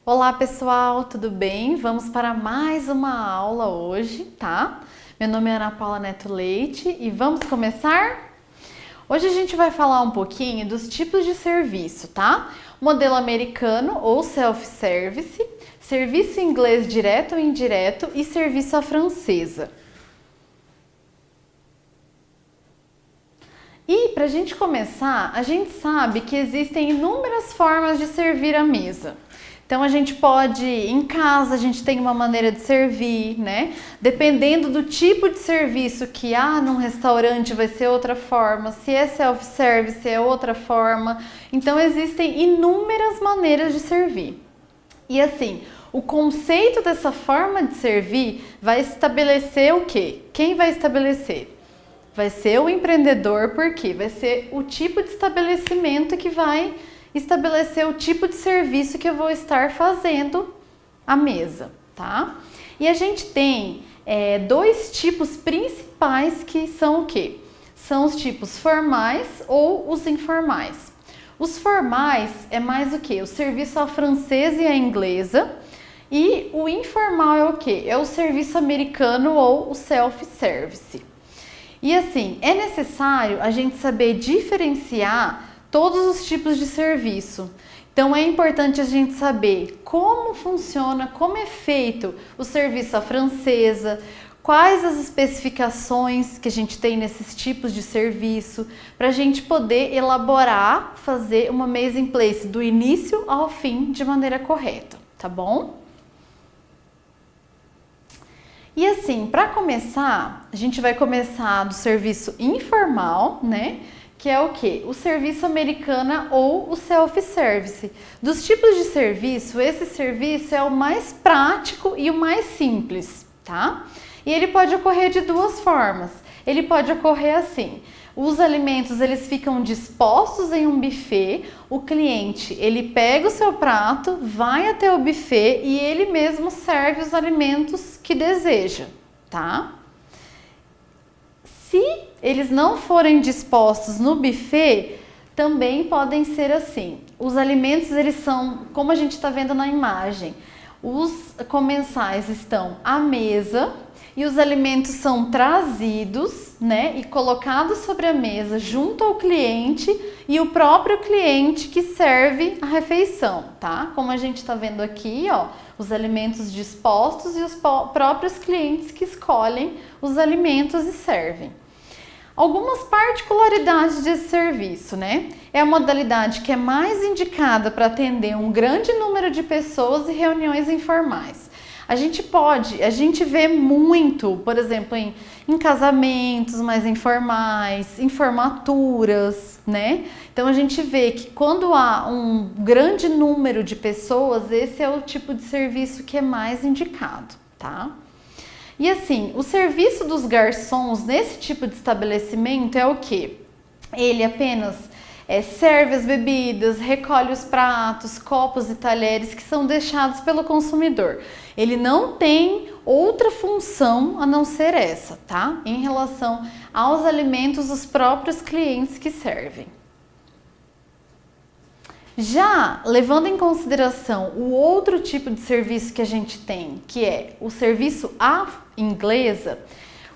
Olá pessoal, tudo bem? Vamos para mais uma aula hoje, tá? Meu nome é Ana Paula Neto Leite e vamos começar? Hoje a gente vai falar um pouquinho dos tipos de serviço, tá? Modelo americano ou self-service, serviço inglês direto ou indireto e serviço à francesa. E para a gente começar, a gente sabe que existem inúmeras formas de servir a mesa. Então a gente pode, em casa, a gente tem uma maneira de servir, né? Dependendo do tipo de serviço que há num restaurante vai ser outra forma, se é self-service é outra forma. Então existem inúmeras maneiras de servir. E assim, o conceito dessa forma de servir vai estabelecer o quê? Quem vai estabelecer? Vai ser o empreendedor, porque vai ser o tipo de estabelecimento que vai estabelecer o tipo de serviço que eu vou estar fazendo à mesa, tá? E a gente tem dois tipos principais que são o quê? São os tipos formais ou os informais. Os formais é mais o quê? O serviço à francesa e à inglesa. E o informal é o quê? É o serviço americano ou o self-service. E assim, é necessário a gente saber diferenciar todos os tipos de serviço. Então é importante a gente saber como funciona, como é feito o serviço à francesa, quais as especificações que a gente tem nesses tipos de serviço, para a gente poder elaborar, fazer uma mesa in place do início ao fim de maneira correta, tá bom? E assim, para começar, a gente vai começar do serviço informal, né? Que é o quê? O serviço americana ou o self-service. Dos tipos de serviço, esse serviço é o mais prático e o mais simples, tá? E ele pode ocorrer de duas formas. Ele pode ocorrer assim: os alimentos eles ficam dispostos em um buffet, o cliente ele pega o seu prato, vai até o buffet e ele mesmo serve os alimentos que deseja, tá? Se eles não forem dispostos no buffet, também podem ser assim. Os alimentos eles são, como a gente está vendo na imagem, os comensais estão à mesa e os alimentos são trazidos, né, e colocados sobre a mesa junto ao cliente e o próprio cliente que serve a refeição, tá? Como a gente está vendo aqui, ó, os alimentos dispostos e os próprios clientes que escolhem os alimentos e servem. Algumas particularidades desse serviço, né? É a modalidade que é mais indicada para atender um grande número de pessoas e reuniões informais. A gente vê muito, por exemplo, em casamentos mais informais, em formaturas, né? Então a gente vê que quando há um grande número de pessoas, esse é o tipo de serviço que é mais indicado, tá? E assim, o serviço dos garçons nesse tipo de estabelecimento é o quê? Ele apenas serve as bebidas, recolhe os pratos, copos e talheres que são deixados pelo consumidor. Ele não tem outra função a não ser essa, tá? Em relação aos alimentos dos próprios clientes que servem. Já levando em consideração o outro tipo de serviço que a gente tem, que é o serviço à inglesa,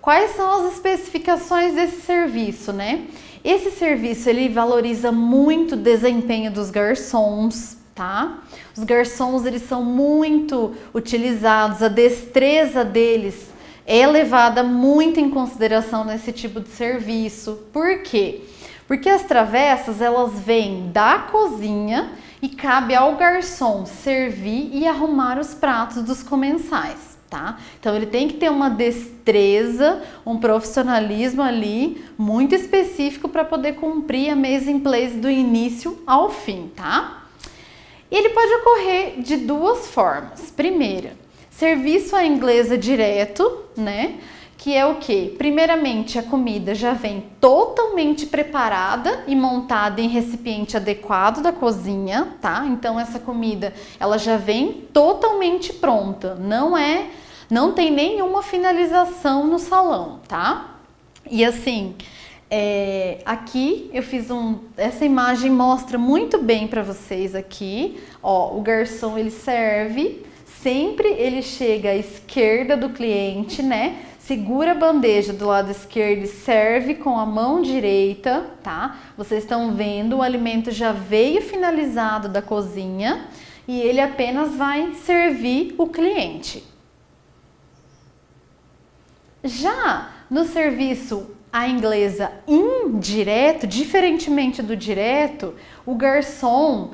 quais são as especificações desse serviço, né? Esse serviço ele valoriza muito o desempenho dos garçons, tá? Os garçons eles são muito utilizados, a destreza deles é levada muito em consideração nesse tipo de serviço. Por quê? Porque as travessas elas vêm da cozinha e cabe ao garçom servir e arrumar os pratos dos comensais, tá? Então ele tem que ter uma destreza, um profissionalismo ali muito específico para poder cumprir a mesa in place do início ao fim, tá? E ele pode ocorrer de duas formas. Primeira, serviço à inglesa direto, né? Que é o que? Primeiramente, a comida já vem totalmente preparada e montada em recipiente adequado da cozinha, tá? Então essa comida, ela já vem totalmente pronta, não tem nenhuma finalização no salão, tá? E assim, Aqui eu fiz essa imagem mostra muito bem para vocês aqui, ó, o garçom ele serve, sempre ele chega à esquerda do cliente, né? Segura a bandeja do lado esquerdo e serve com a mão direita, tá? Vocês estão vendo, o alimento já veio finalizado da cozinha e ele apenas vai servir o cliente. Já no serviço à inglesa indireto, diferentemente do direto, o garçom,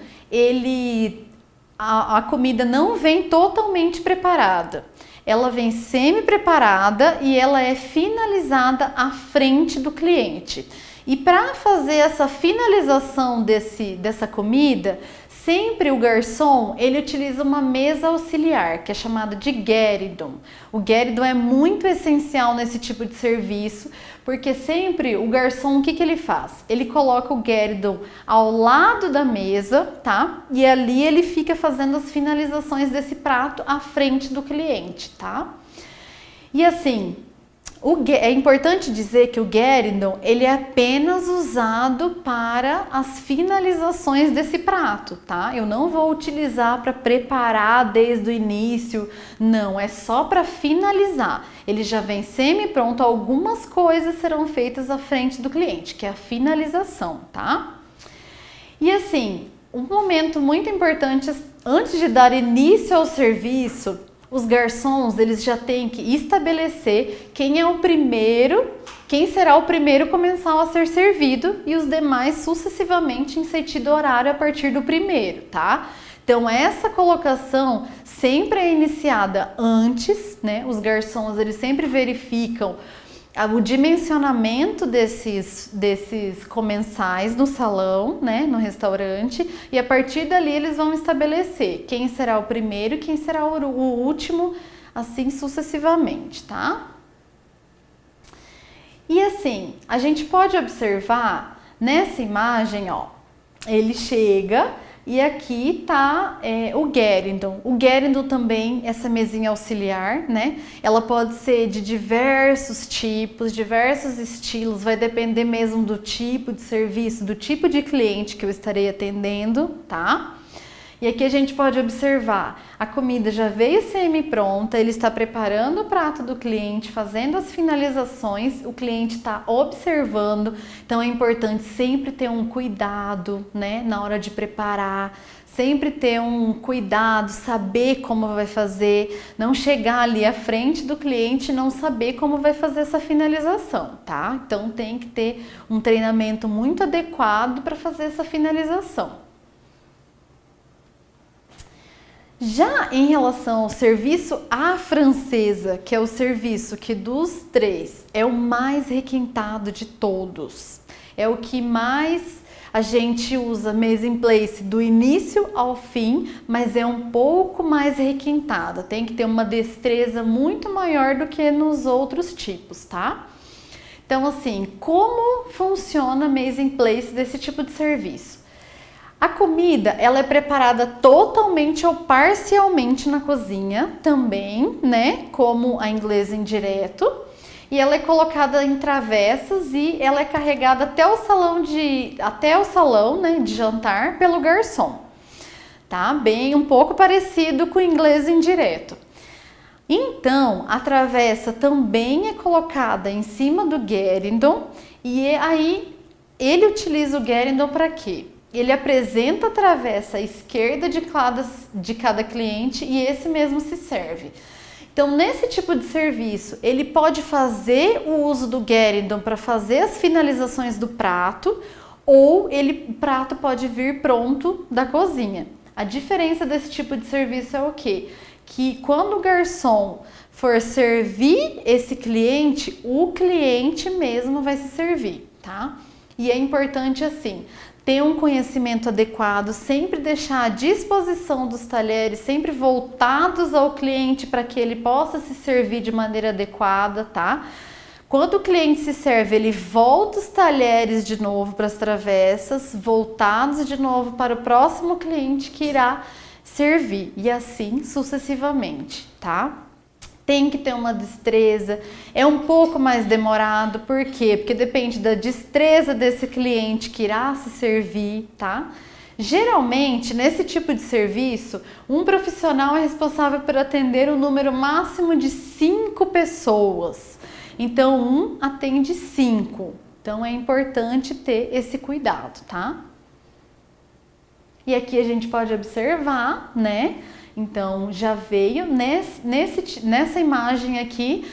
a comida não vem totalmente preparada. Ela vem semi-preparada e ela é finalizada à frente do cliente. E para fazer essa finalização dessa comida, sempre o garçom, ele utiliza uma mesa auxiliar, que é chamada de guéridon. O guéridon é muito essencial nesse tipo de serviço, porque sempre o garçom, o que ele faz? Ele coloca o guéridon ao lado da mesa, tá? E ali ele fica fazendo as finalizações desse prato à frente do cliente, tá? E assim, é importante dizer que o guéridon, ele é apenas usado para as finalizações desse prato, tá? Eu não vou utilizar para preparar desde o início, não, é só para finalizar. Ele já vem semi-pronto, algumas coisas serão feitas à frente do cliente, que é a finalização, tá? E assim, um momento muito importante, antes de dar início ao serviço, os garçons, eles já têm que estabelecer quem será o primeiro comensal a ser servido e os demais sucessivamente em sentido horário a partir do primeiro, tá? Então essa colocação sempre é iniciada antes, né? Os garçons, eles sempre verificam o dimensionamento desses comensais no salão, né, no restaurante, e a partir dali eles vão estabelecer quem será o primeiro e quem será o último, assim sucessivamente, tá? E assim, a gente pode observar nessa imagem, ó, ele chega e aqui tá o guéridon. O guéridon também, essa mesinha auxiliar, né? Ela pode ser de diversos tipos, diversos estilos, vai depender mesmo do tipo de serviço, do tipo de cliente que eu estarei atendendo, tá? E aqui a gente pode observar, a comida já veio semi-pronta, ele está preparando o prato do cliente, fazendo as finalizações, o cliente está observando, então é importante sempre ter um cuidado, né, na hora de preparar, sempre ter um cuidado, saber como vai fazer, não chegar ali à frente do cliente e não saber como vai fazer essa finalização, tá? Então tem que ter um treinamento muito adequado para fazer essa finalização. Já em relação ao serviço à francesa, que é o serviço que dos três é o mais requintado de todos, é o que mais a gente usa mise en place do início ao fim, mas é um pouco mais requintada, tem que ter uma destreza muito maior do que nos outros tipos, tá? Então assim, como funciona a mise en place desse tipo de serviço? A comida, ela é preparada totalmente ou parcialmente na cozinha também, né? Como a inglesa indireto. E ela é colocada em travessas e ela é carregada até o salão, né, de jantar pelo garçom. Tá? Bem, um pouco parecido com o inglês indireto. Então, a travessa também é colocada em cima do guéridon e aí ele utiliza o guéridon para quê? Ele apresenta a travessa à esquerda de cada cliente e esse mesmo se serve. Então, nesse tipo de serviço, ele pode fazer o uso do guéridon para fazer as finalizações do prato ou o prato pode vir pronto da cozinha. A diferença desse tipo de serviço é o quê? Que quando o garçom for servir esse cliente, o cliente mesmo vai se servir, tá? E é importante assim, ter um conhecimento adequado, sempre deixar à disposição dos talheres, sempre voltados ao cliente para que ele possa se servir de maneira adequada, tá? Quando o cliente se serve, ele volta os talheres de novo para as travessas, voltados de novo para o próximo cliente que irá servir e assim sucessivamente, tá? tem que ter uma destreza, é um pouco mais demorado, por quê? Porque depende da destreza desse cliente que irá se servir, tá? Geralmente, nesse tipo de serviço, um profissional é responsável por atender um número máximo de 5 pessoas. Então, um atende 5. Então, é importante ter esse cuidado, tá? E aqui a gente pode observar, né? Então, já veio, nessa imagem aqui,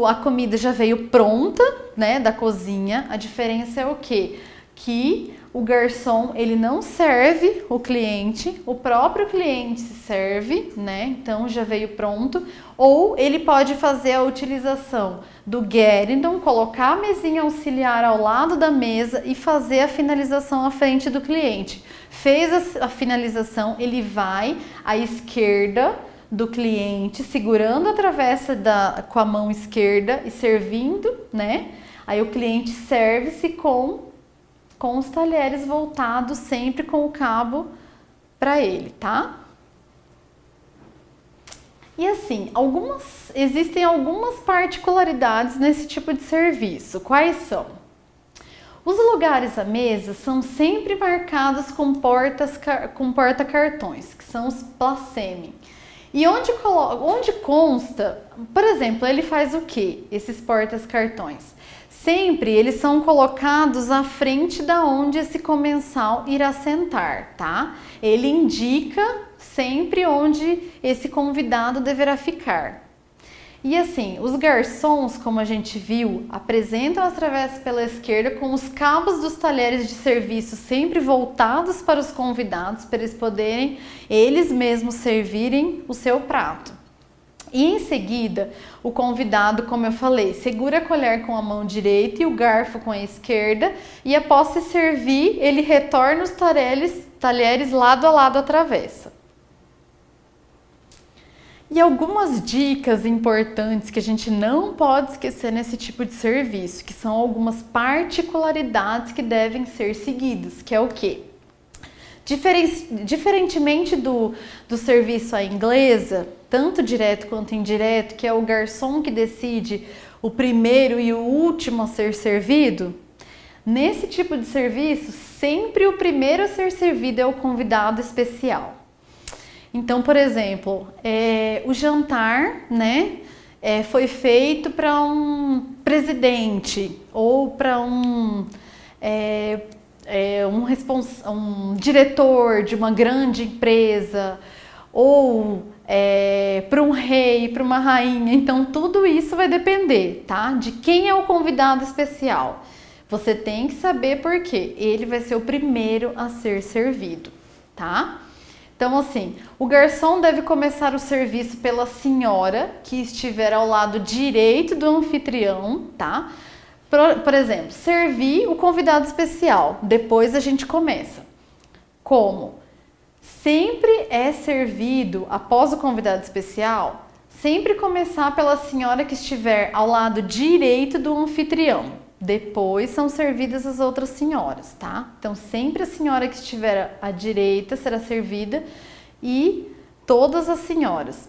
a comida já veio pronta, né, da cozinha. A diferença é o quê? Que o garçom, ele não serve o cliente, o próprio cliente se serve, né? Então, já veio pronto. Ou ele pode fazer a utilização do Geridon, colocar a mesinha auxiliar ao lado da mesa e fazer a finalização à frente do cliente. Fez a finalização, ele vai à esquerda do cliente, segurando a travessa com a mão esquerda e servindo, né? Aí o cliente serve-se com os talheres voltados sempre com o cabo para ele, tá? E assim, existem algumas particularidades nesse tipo de serviço. Quais são? Os lugares à mesa são sempre marcados com porta-cartões, que são os placeme. E onde consta, por exemplo, ele faz o quê? Esses porta-cartões. Sempre eles são colocados à frente da onde esse comensal irá sentar, tá? Ele indica sempre onde esse convidado deverá ficar. E assim, os garçons, como a gente viu, apresentam as travessas pela esquerda com os cabos dos talheres de serviço sempre voltados para os convidados, para eles poderem eles mesmos servirem o seu prato. E em seguida, o convidado, como eu falei, segura a colher com a mão direita e o garfo com a esquerda, e após se servir, ele retorna os talheres lado a lado à travessa. E algumas dicas importantes que a gente não pode esquecer nesse tipo de serviço, que são algumas particularidades que devem ser seguidas, que é o quê? Diferentemente do serviço à inglesa, tanto direto quanto indireto, que é o garçom que decide o primeiro e o último a ser servido, nesse tipo de serviço, sempre o primeiro a ser servido é o convidado especial. Então, por exemplo, o jantar, né, foi feito para um presidente ou para um diretor de uma grande empresa ou para um rei, para uma rainha. Então, tudo isso vai depender, tá? De quem é o convidado especial. Você tem que saber por quê. Ele vai ser o primeiro a ser servido, tá? Então, assim, o garçom deve começar o serviço pela senhora que estiver ao lado direito do anfitrião, tá? Por exemplo, servir o convidado especial. Depois a gente começa. Como? Sempre é servido, após o convidado especial, sempre começar pela senhora que estiver ao lado direito do anfitrião. Depois são servidas as outras senhoras, tá? Então, sempre a senhora que estiver à direita será servida e todas as senhoras.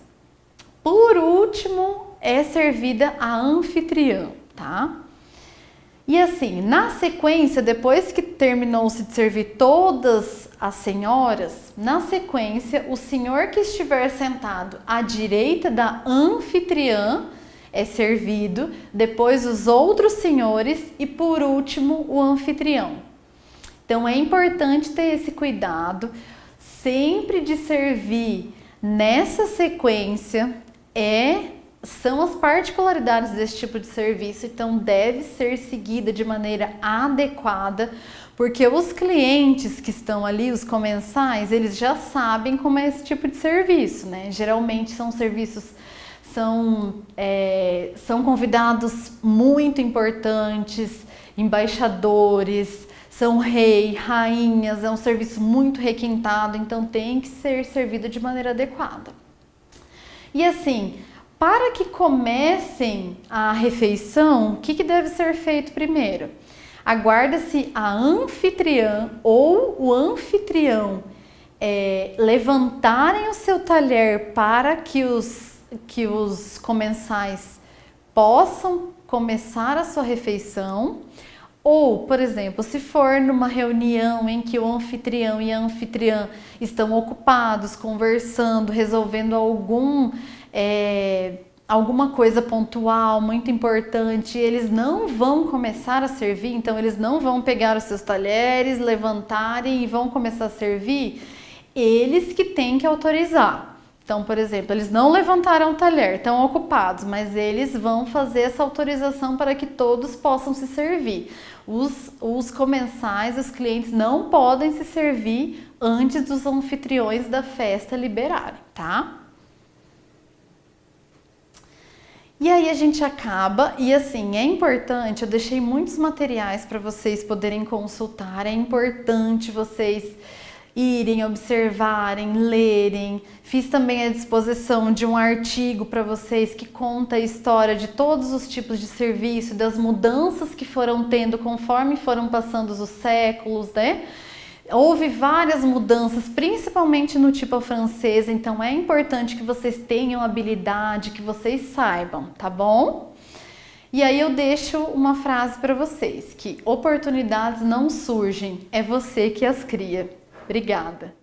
Por último, é servida a anfitriã, tá? E assim, na sequência, depois que terminou-se de servir todas as senhoras, na sequência, o senhor que estiver sentado à direita da anfitriã é servido, depois os outros senhores e por último o anfitrião. Então é importante ter esse cuidado sempre de servir nessa sequência, são as particularidades desse tipo de serviço, então deve ser seguida de maneira adequada, porque os clientes que estão ali, os comensais, eles já sabem como é esse tipo de serviço, né? Geralmente são serviços são convidados muito importantes, embaixadores, são rei, rainhas, é um serviço muito requintado, então tem que ser servido de maneira adequada. E assim, para que comecem a refeição, o que deve ser feito primeiro? Aguarda-se a anfitriã ou o anfitrião levantarem o seu talher para que os os comensais possam começar a sua refeição. Ou, por exemplo, se for numa reunião em que o anfitrião e a anfitriã estão ocupados, conversando, resolvendo alguma coisa pontual, muito importante, eles não vão começar a servir, então eles não vão pegar os seus talheres, levantarem e vão começar a servir, eles que têm que autorizar. Então, por exemplo, eles não levantaram o talher, estão ocupados, mas eles vão fazer essa autorização para que todos possam se servir. Os comensais, os clientes não podem se servir antes dos anfitriões da festa liberarem, tá? E aí a gente acaba, e assim, é importante, eu deixei muitos materiais para vocês poderem consultar, é importante vocês irem, observarem, lerem. Fiz também a disposição de um artigo para vocês que conta a história de todos os tipos de serviço, das mudanças que foram tendo conforme foram passando os séculos, né? Houve várias mudanças, principalmente no tipo francês, então é importante que vocês tenham habilidade, que vocês saibam, tá bom? E aí eu deixo uma frase para vocês, que oportunidades não surgem, é você que as cria. Obrigada!